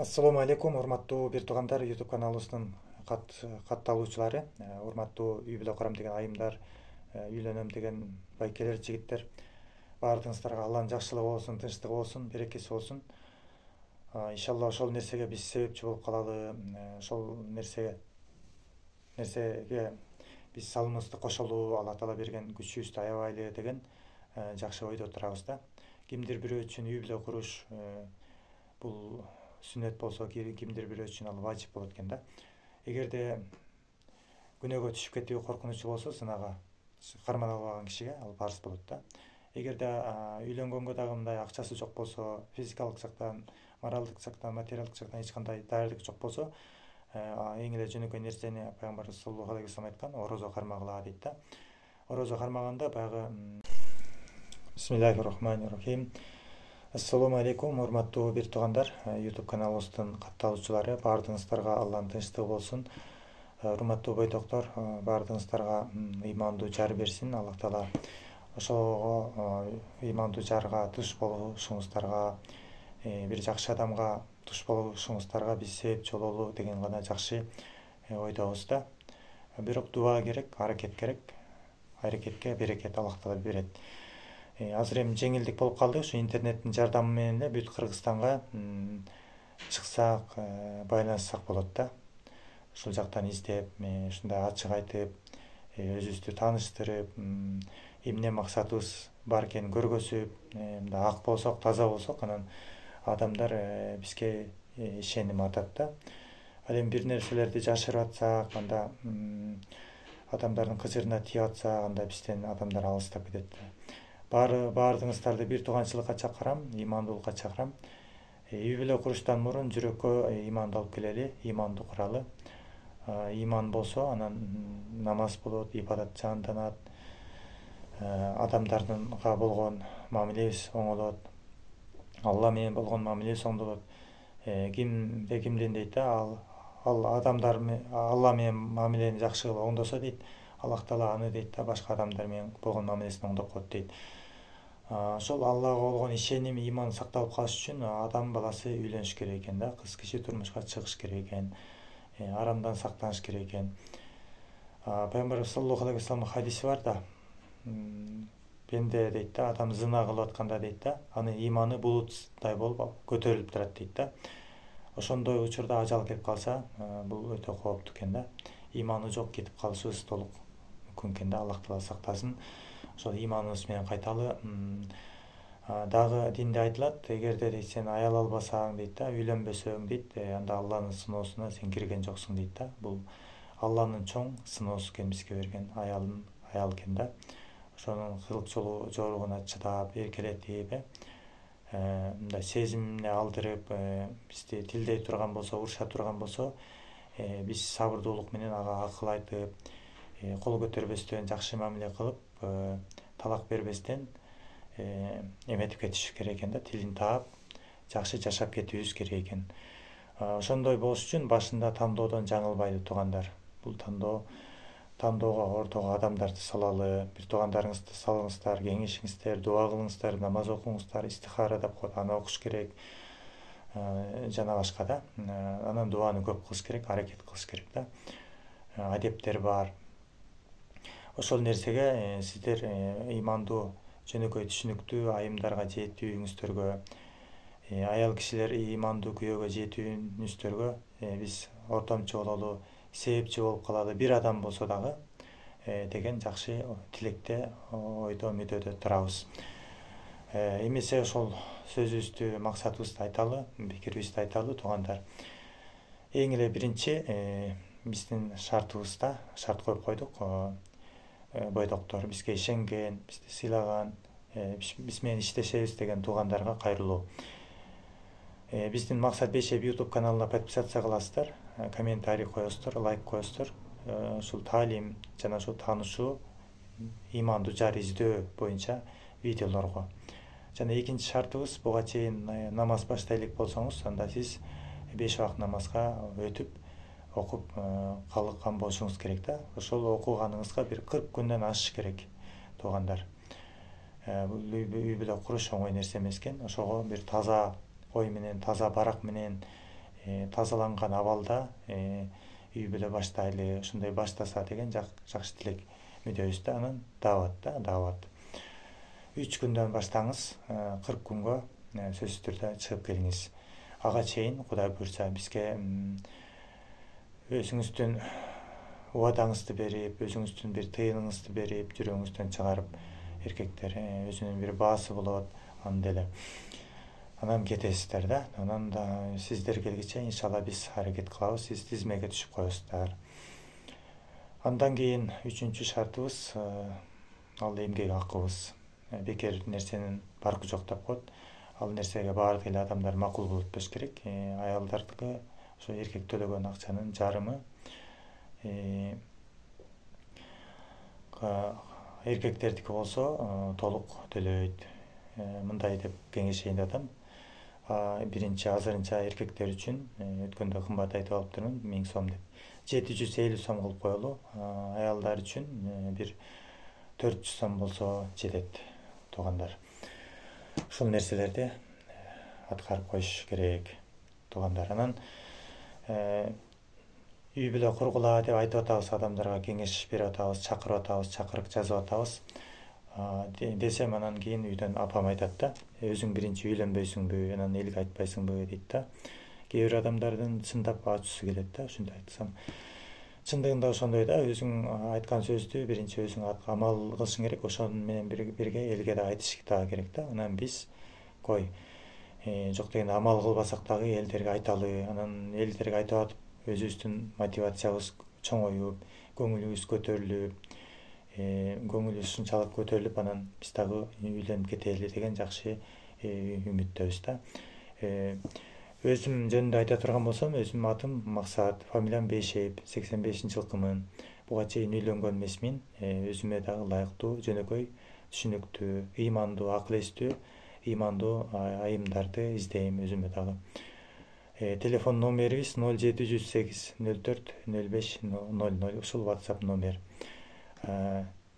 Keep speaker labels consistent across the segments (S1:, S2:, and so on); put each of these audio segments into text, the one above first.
S1: Ассаламу алейкум, урматтуу бир туугандар, YouTube каналыбыздын катталуучулары, урматтуу үй бүлө курам деген айымдар, үйлөнөм деген байкелер, жигиттер. Баардыгыңыздарга Алланын жакшылыгы болсун, тынчтыгы болсун, берекеси болсун. Иншалла ошол нерсеге биз себепчи болуп калалы, ошол нерсеге биз салымыбызды кошолу, Алла Таала берген күчүбүздү аябайлы деген жакшы ойдо турабыз да. Кимдир бирөө үчүн үй бүлө куруш бул сүннөт болсо, кимдир бирөө үчүн ал важип болот экен да. Эгерде күнөөгө түшүп кетүү коркунучу болсо, сынага кармана албаган кишиге ал парыз болот да. Эгерде үйлөнгөнгө дагы мындай акчасы жок болсо, физикалык жактан, моралдык жактан, материалдык жактан эч кандай даярдык жок болсо, эң эле жөнөкөй нерсени пайгамбарыбыз саллаллаху алейхи вассалам айткан, орозо кармагыла дейт да. Орозо кармаганда баягы Бисмиллахир-рахманир-рахим. Ассаламу алейкум, урматтуу бир туугандар, YouTube каналыбыздын катталуучулары, баардыгыңыздарга Алланын тынчтыгы болсун. Урматтуу бойдоктор, баардыгыңыздарга ыймандуу жар берсин. Аллах Таала ошого ыймандуу жарга туш болушуңуздарга, бир жакшы адамга туш болушуңуздарга биз себепчи бололу деген гана жакшы ойдобуз да. Бирок дуа керек, аракет керек. Аракетке берекет Аллах Таала берет. Азыр эми жеңилдик болуп калды, ушу интернеттин жардамы менен эле бүт Кыргызстанга чыксак, байланыссак болот да. Ушул жактан издеп, ушундай ачык айтып, өзүбүздү тааныштырып, эмне максатыбыз бар экенин көргөзүп, мындай ак болсок, таза болсок, анан адамдар бизге ишеним атат да. Ал эми бир нерселерди жашырып атсак, анда адамдардын кызырына тийип атсак, анда бизден адамдар алыстап кетет да. Баардыгыңыздарды бир тууганчылыкка чакырам, ыймандуулукка чакырам. Үй бүлө куруштан мурун жүрөккө ыйманды алып келели, ыйманды куралы. Ыйман болсо, анан намаз болот, ибадат жанданат, адамдарга болгон мамилебиз оңолот, Алла менен болгон мамилебиз оңолот. Кимден дейт да, ал адамдар Алла менен мамилени жакшы кылып оңдосо дейт, Аллах Таала аны дейт да, башка адамдар менен болгон мамилесин оңдоп коет дейт. Ошол Аллага болгон ишеним, ыйман сакталып калыш үчүн адам баласы үйлөнүш керек экен да, кыз киши турмушка чыгыш керек экен, арамдан сактаныш керек экен. Пайгамбарыбыз саллаллаху алейхи вассаламдын хадиси бар да, бенде дейт да, адам зына кылып атканда дейт да, анын ыйманы булуттай болуп көтөрүлүп турат дейт да. Ошондой учурда ажал келип калса, бул өтө кооптуу экен да. Ыйманы жок кетип калышыбыз толук мүмкүн экен да, Аллах Таала сактасын. Ошол ыйманыбыз менен кайталы. Дагы динде айтылат, эгерде дейт сен аял албасаң дейт да, үйлөнбөсөң дейт, анда Алланын сыноосуна сен кирген жоксуң дейт да. Бул Алланын чоң сыноосу экен, бизге берген аял экен да. Ошонун кылык жоругуна чыдап, эркелетип, мындай сезимине алдырып, бизди тилдей турган болсо, уруша турган болсо, биз сабырдуулук менен ага акыл айтып, кол көтөрбөстөн, жакшы мамиле кылып, талак бербестен эметип кетиш керек экен да, тилин таап, жакшы жашап кетүүбүз керек экен. Ошондой болуш үчүн башында тандоодон жаңылбайлы туугандар. Бул тандоого ортого адамдарды салалы, бир туугандарыңызды салыңыздар, кеңешиңиздер, дуа кылыңыздар, намаз окуңуздар, истихара деп коет, аны окуш керек, жана башка да. Анан дуаны көп кылыш керек, аракет кылыш керек да. Адептер бар. Ошол нерсеге сиздер ыймандуу, жөнөкөй түшүнүктүү айымдарга жетүүңүздөргө, аял кишилер ыймандуу күйөөгө жетүүңүздөргө биз ортомчу бололу, себепчи болуп калалы, бир адам болсо дагы деген жакшы тилекте, ойдо, мүдөдө турабыз. Эмесе ошол сөзүбүздү, максатыбызды айталы, пикирибизди айталы туугандар. Эң эле биринчи биздин шартыбызда шарт коюп койдук. Бойдоктор, бизге ишенген, бизди сыйлаган, биз менен иштешебиз деген туугандарга кайрылуу. Биздин максат Бейшеб YouTube каналына подписаться кыласыздар, комментарий коесуздар, лайк коесуздар. Ушул таалим жана ушул таанышуу, ыймандуу жар издөө боюнча видеолорго. Жана экинчи шартыбыз, буга чейин намаз баштай элек болсоңуз, анда сиз 5 убакыт намазга өтүп, окуп калган болушуңуз керек да. Ошол окуганыңызга бир 40 күндөн ашыш керек туугандар. Үй бүлө куруш оңой нерсе эмес экен. Ошого бир таза ой менен, таза барак менен тазаланган абалда үй бүлө баштайлы, ушундай баштаса деген жакшы тилек мүдөбүз да. Анан даават 3 күндөн баштаңыз, 40 күнгө сөзсүз түрдө чыгып келиңиз. Ага чейин Кудай буйрса бизге өзүңүздүн убадаңызды берип, өзүңүздүн бир тыйыныңызды берип, жүрөгүңүздөн чыгарып, эркектер өзүнүн бир баасы болот, анан кетесиздер да. Анан да сиздер келгиче иншалла биз аракет кылабыз, сиз тизмеге түшүп коесуздар. Андан кийин 3-чү шартыбыз ал эмгек акыбыз. Бекер нерсенин баркы жок деп коет. Ал нерсеге баардык эле адамдар макул болуп өтпөш керек. Аялдардыкы ошо эркек төлөгөн акчанын жарымы, эркектердики болсо толук төлөйт. Мындай деп кеңешейин деп атам. Биринчи азырынча эркектер үчүн өткөндө кымбат айтып алыптырмын, 1000 сом деп. 750 сом кылып коелу. Аялдар үчүн бир 400 сом болсо жетет, туугандар. Ушул нерселерди аткарып коюш керек, туугандар. Анан үй бүлө кургула деп айтып атабыз, адамдарга кеңеш берип атабыз, чакырып атабыз, чакырык жазып атабыз. Десем анан кийин үйдөн апам айтат да, өзүң биринчи үйлөнбөйсүңбү, анан элге айтпайсыңбы дейт да. Кээ бир адамдардын чындап ачуусу келет да, ушундай айтсам. Чындыгында ошондой да, өзүң айткан сөздү биринчи өзүң амал кылышың керек, ошону менен бирге элге да айтыш керек да. Анан биз кой жок дегенде амал кылбасак дагы элдерге айталы, анан элдерге айтып атып өзүбүздүн мотивациябыз чоңоюп, көңүлүбүз көтөрүлүп, көңүлүбүз ушунчалык көтөрүлүп, анан биз дагы үйлөнүп кетели деген жакшы үмүттөбүз да. Өзүм жөнүндө айта турган болсом, өзүмдүн атым Максат, фамилиям Бейшеев, 85-жылкымын. Буга чейин үйлөнгөн эмесмин. Өзүмө дагы ылайыктуу, жөнөкөй, түшүнүктүү, ыймандуу, акыл эстүү, ыймандуу айымдарды издейм өзүмө дагы. Телефон номерибиз 0708 04 05 00, ушул WhatsApp номер.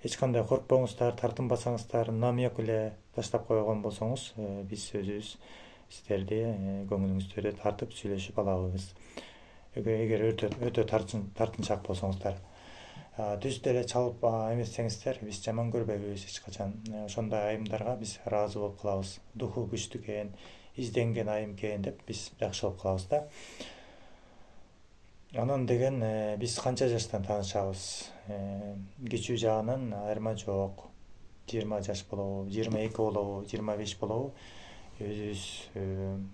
S1: Эч кандай коркпоңуздар, тартынбасаңыздар, намек эле таштап койгон болсоңуз, биз өзүбүз сиздерди көңүлүңүздү тартып сүйлөшүп алабыз. Эгер өтө тартынчаак болсоңуздар, түздө эле чалып эмессеңиздер, биз жаман көрбөйбүз эч качан. Ошондой айымдарга биз ыраазы болуп калабыз. Духу күчтүү экен, изденген айым экен деп биз жакшы болуп калабыз да. Анан деген биз канча жаштан таанышабыз? Кичүү жагынан айырма жок. 20 жаш болобу, 22 болобу, 25 болобу? Өзүбүздүн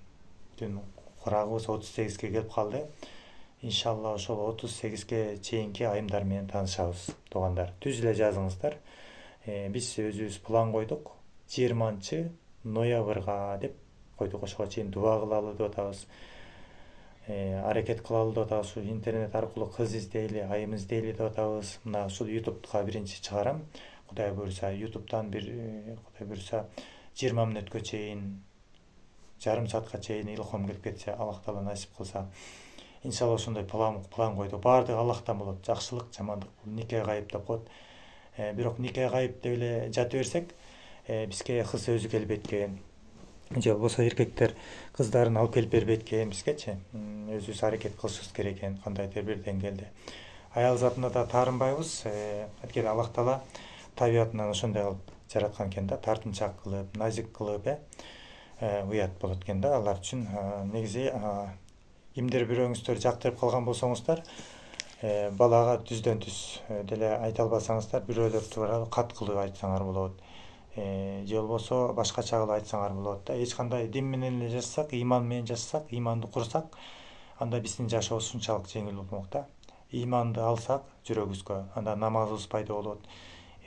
S1: курагыбыз 38ге келип калды. Иншалла ошол 38ге чейинки айымдар менен таанышабыз, туугандар. Түз эле жазыңыздар. Биз өзүбүз план койдук. 20 ноябрга деп койдук. Ошого чейин дуба кылалы деп атабыз. Аракет кылалы деп атабыз. Интернет аркылуу кыз издейли, айым издейли деп атабыз. Мына ушул YouTube'га биринчи чыгарам. Кудай буйрса, YouTube'дан Кудай буйрса 20 мүнөткө чейин, жарым саатка чейин илхом келип кетсе, Аллах Таала насип кылса, иншалла ошондой план койдук. Баардыгы Аллахтан болот. Жакшылык, жамандык, нике гайып деп коет. Бирок нике гайып деп эле жата берсек, бизге кыз өзү келбейт экен. Же болбосо эркектер кыздарын алып келип бербейт экен бизгечи. Өзүбүз аракет кылышыбыз керек экен кандайдыр бир деңгээлде. Аял затына да таарынбайбыз. Анткени Аллах Таала табиятынан ошондой кылып жараткан экен да, тартынчаак кылып, назик кылып, уят болот экен да алар үчүн. Негизи кимдир бирөөңүздөр жактырып калган болсоңуздар, балага түздөн түз деле айта албасаңыздар, бирөөлөр тууралуу каткылуу айтсаңар болот. Же болбосо башкача кылып айтсаңар болот да. Эч кандай дин менен эле жашасак, ыйман менен жашасак, ыйманды курсак, анда биздин жашообуз ушунчалык жеңил болмок да. Ыйманды алсак жүрөгүбүзгө, анда намазыбыз пайда болот.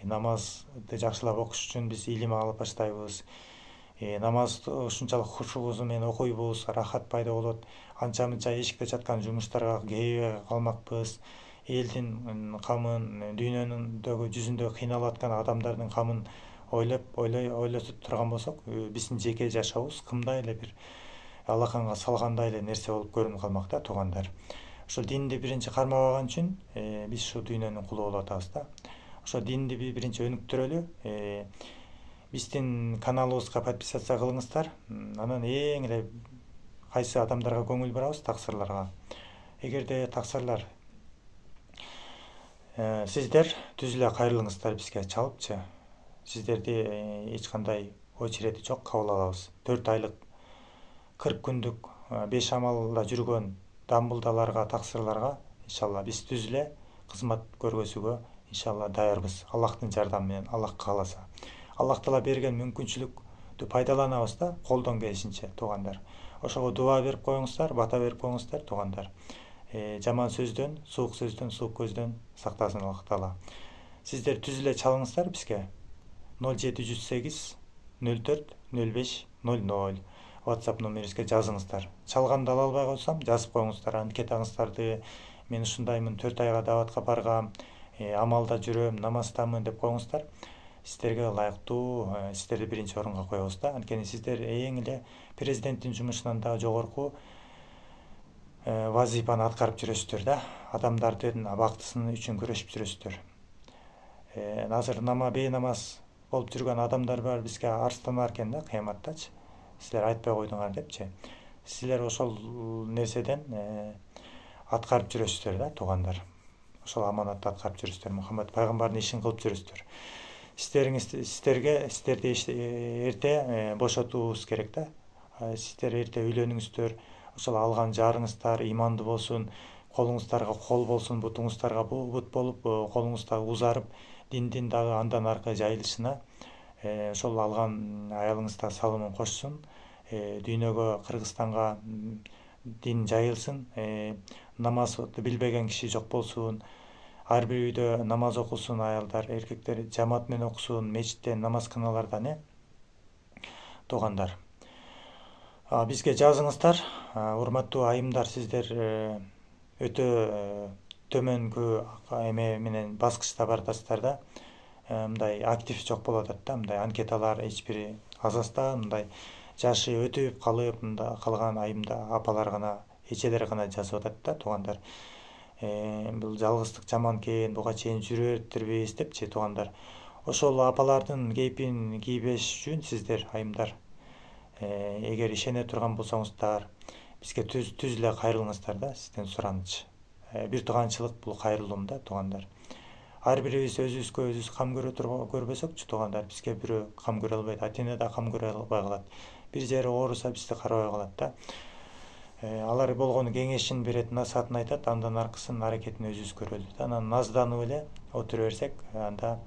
S1: Намазды жакшылап окуш үчүн биз илим алып баштайбыз. Намазды ушунчалык хушуубуз менен окуйбуз, рахат пайда болот. Анча-мынча эшикте жаткан жумуштарга кейбей калмакпыз. Элдин камын, дүйнөнүндөгү жүзүндө кыйналып аткан адамдардын камын ойлотуп турган болсок, биздин жеке жашообуз кымдай эле бир алаканга салгандай эле нерсе болуп көрүнүп калмак да, туугандар. Ошо динди биринчи кармабаган үчүн биз ушул дүйнөнүн кулу болуп атабыз да. Ошо динди биринчи өнүктүрөлү. Биздин каналыбызга подписация кылыңыздар. Анан эң эле кайсы адамдарга көңүл бурабыз? Таксырларга. Эгерде таксырлар сиздер түз эле кайрылыңыздар бизге чалыпчы. Сиздерди эч кандай очереди жок, кабыл алабыз. 4 айлык 40 күндүк бешамалда жүргөн дамбылдаларга, таксырларга иншалла биз түз эле кызмат көргөзүүгө иншалла даярбыз. Аллахтын жардамы менен, Аллах кааласа. Аллах таала берген мүмкүнчүлүктү пайдаланабыз да, колдон келишинче туугандар. Ошого дуа берип коюңуздар, бата берип коюңуздар туугандар. Жаман сөздөн, суук көздөн сактасын Аллах таала. Сиздер түз эле чалыңыздар бизге 0708 04 05 00 WhatsApp номерибизге жазыңыздар. Чалганды ала албай койсом, жазып коюңуздар. Анкетаңыздарды мен ушундаймын, 4 айга даватка баргам, амалда жүрөм, намаздамын деп коюңуздар. Сиздерге ылайыктуу, сиздерди биринчи орунга коебуз да. Анткени сиздер эң эле президенттин жумушунан да жогорку вазифаны аткарып жүрөсүздөр да. Адамдардын бактысын үчүн күрөшүп жүрөсүздөр. Азыр бейнамаз болуп жүргөн адамдар бар, бизге арстанар экен да кыяматтачы. Силер айтпай койдуңар депчи. Силер ошол нерседен аткарып жүрөсүздөр да туугандар. Ошол аманатты аткарып жүрөсүздөр. Мухаммад пайгамбардын ишин кылып жүрөсүздөр. Сиздерди эрте бошотуубуз керек да. Сиздер эрте үйлөнүңүздөр. Ошол алган жарыңыздар имандуу болсун, колуңуздарга кол болсун, бутуңуздарга бут болуп, колуңузда узарып, диндин дагы андан аркы жайылышына ошол алган аялыңызда салымын кошсун. Дүйнөгө, Кыргызстанга дин жайылсын. Намазды билбеген киши жок болсун. Ар бир үйдө намаз окусун аялдар, эркектер жамаат менен окусун, мечитте намаз кыналардан туугандар. Бизге жазыңыздар, урматтуу айымдар, сиздер өтө төмөнкү эме менен баскычта бардасыздар да. Мындай актив жок болуп атат да, мындай анкеталар эч бири азастан, мындай жашы өтүп калып, мында калган айымда апалар гана, эчелер гана жазып атат да туугандар. Бул жалгыздык жаман экен, буга чейин жүрөттүрбүз депчи туугандар. Ошол апалардын кейпин кийбеш үчүн сиздер айымдар эгер ишене турган болсоңуздар, бизге түз эле кайрылыңыздар да, сизден суранычы. Бир тууганчылык бул кайрылуум да туугандар. Ар бирибиз өзүбүзгө өзүбүз кам көрбөсөкчү туугандар, бизге бирөө кам көрө албайт, ата-эне да кам көрө албай калат. Бир жери ооруса бизди карабай калат да. Алар болгону кеңешин берет, насаатын айтат, андан аркысын аракетин өзүбүз көрөлү. Анан назданып эле отура берсек, анда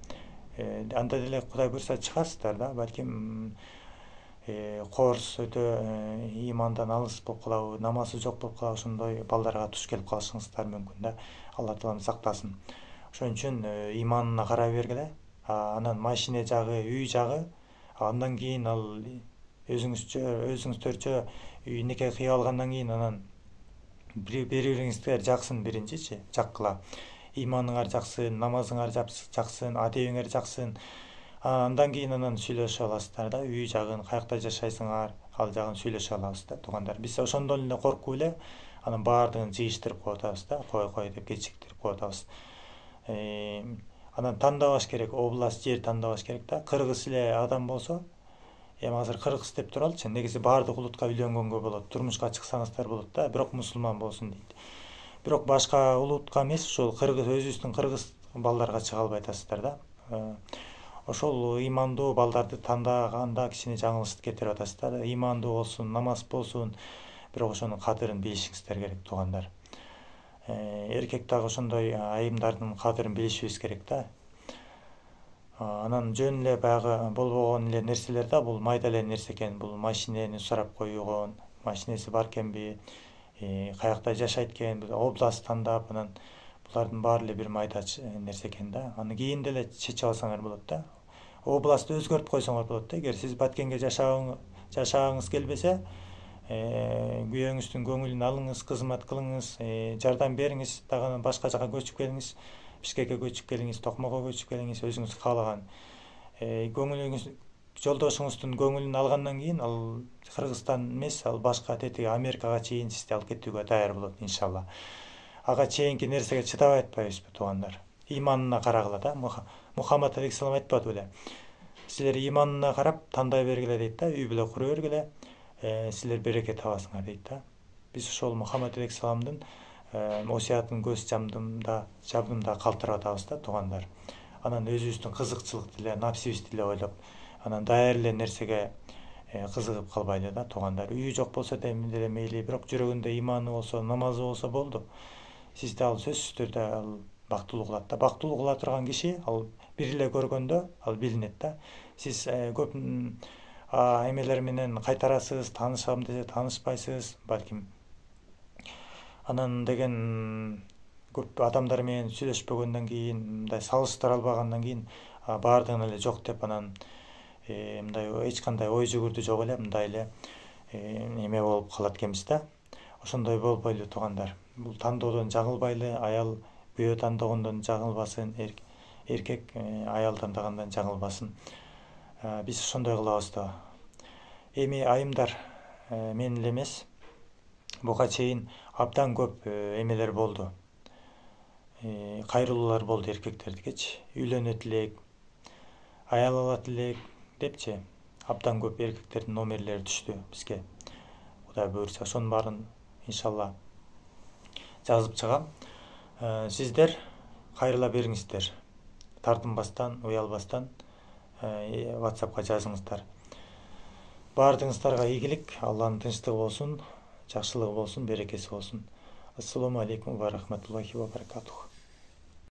S1: деле Кудай буйрса чыгасыздар да, балким корс өтө имандан алыс болуп калабы, намазы жок болуп калабы, ошондой балдарга туш келип калышыңыздар мүмкүн да. Алла таалам сактасын. Ошон үчүн иманына карай бергиле. Анан машине жагы, үй жагы, андан кийин ал өзүңүздөрчө нике кыйып алгандан кийин анан бири-бириңизге жаксын биринчичи, жаккыла. Иманыңар жаксын, намазыңар жаксын, адебиңер жаксын. Андан кийин анан сүйлөшө аласыздар да, үй жагын, каякта жашайсыңар, ал жагын сүйлөшө алабыз да туугандар. Биз ошондон эле коркуп эле анан баардыгын жыйыштырып коюп атабыз да, кой деп кечиктирип коюп атабыз. Анан тандабаш керек, область, жер тандабаш керек да. Кыргыз эле адам болсо, эми азыр кыргыз деп туралычы, негизи баардык улутка үйлөнгөнгө болот, турмушка чыксаңыздар болот да, бирок мусулман болсун дейт. Бирок башка улутка эмес, ошол кыргыз, өзүбүздүн кыргыз балдарга чыга албай атасыздар да. Ошол имандуу балдарды тандаганда кичине жаңылышты кетирип атасыздар. Имандуу болсун, намаз болсун, бирок ошонун кадырын билишиңиздер керек туугандар. Эркек дагы ошондой айымдардын кадырын билишибиз керек да. Анан жөн эле баягы болбогон эле нерселер да, бул майда эле нерсе экен. Бул машинени сурап коюгон, машинеси бар экенби, каякта жашайт экен, область тандап, анан булардын баары эле бир майда нерсе экен да. Аны кийин деле чечип алсаңар болот да. Областты өзгөртүп койсоңор болот да. Эгер сиз Баткенге жашагыңыз келбесе, күйөөңүздүн көңүлүн алыңыз, кызмат кылыңыз, жардам бериңиз, дагы башка жака көчүп келиңиз, Бишкекке көчүп келиңиз, Токмокко көчүп келиңиз, өзүңүз каалаган. Көңүлүңүз, жолдошуңуздун көңүлүн алгандан кийин, ал Кыргызстан эмес, ал башка тетиги Америкага чейин сизди алып кетүүгө даяр болот иншалла. Ага чейинки нерсеге чыдабай атпайбызбы туугандар? Иманына карагыла да. Мухаммад алейхиссалам айтпады беле? Силер иманына карап тандай бергиле дейт да, үй бүлө кура бергиле. силер береке табасыңар дейт да. Биз ошол Мухаммед алейхисаламдын осуятын көз жабдымда калтырып атабыз да туугандар. Анан өзүбүздүн кызыкчылык деле, напсибизди деле ойлоп, анан дайыр эле нерсеге кызыгып калбайлы да туугандар. Үйү жок болсо деле мейли, бирок жүрөгүндө иманы болсо, намазы болсо болду. Сизде ал сөзсүз түрдө ал бактылуу кылат да. Бактылуу кыла турган киши ал бир эле көргөндө ал билинет да. Сиз көп эмелер менен кайтарасыз, таанышам десе таанышпайсыз, балким. Анан деген көп адамдар менен сүйлөшпөгөндөн кийин, мындай салыштыра албагандан кийин баардыгын эле жок деп анан мындай эч кандай ой жүгүртүү жок эле, мындай эле эме болуп калат экенбиз да. Ошондой болбойлу туугандар. Бул тандоодон жаңылбайлы, аял күйөө тандагондон жаңылбасын, эркек аял тандагандан жаңылбасын. Биз ошондой кылабыз да. Эми айымдар мен эле эмес, буга чейин абдан көп эмелер болду. Кайрылуулар болду эркектердикечи. Үйлөнөт элек, аял алат элек депчи. Абдан көп эркектердин номерлери түштү бизге. Кудай буйрса, ошонун баарын иншалла жазып чыгам. Сиздер кайрыла бериңиздер. Тартынбастан, уялбастан WhatsApp'ка жазыңыздар. Баардыгыңыздарга ийгилик, Алланын тынчтыгы болсун, жакшылыгы болсун, берекеси болсун. Ассаламу алейкум ва рахматуллахи ва баракатух.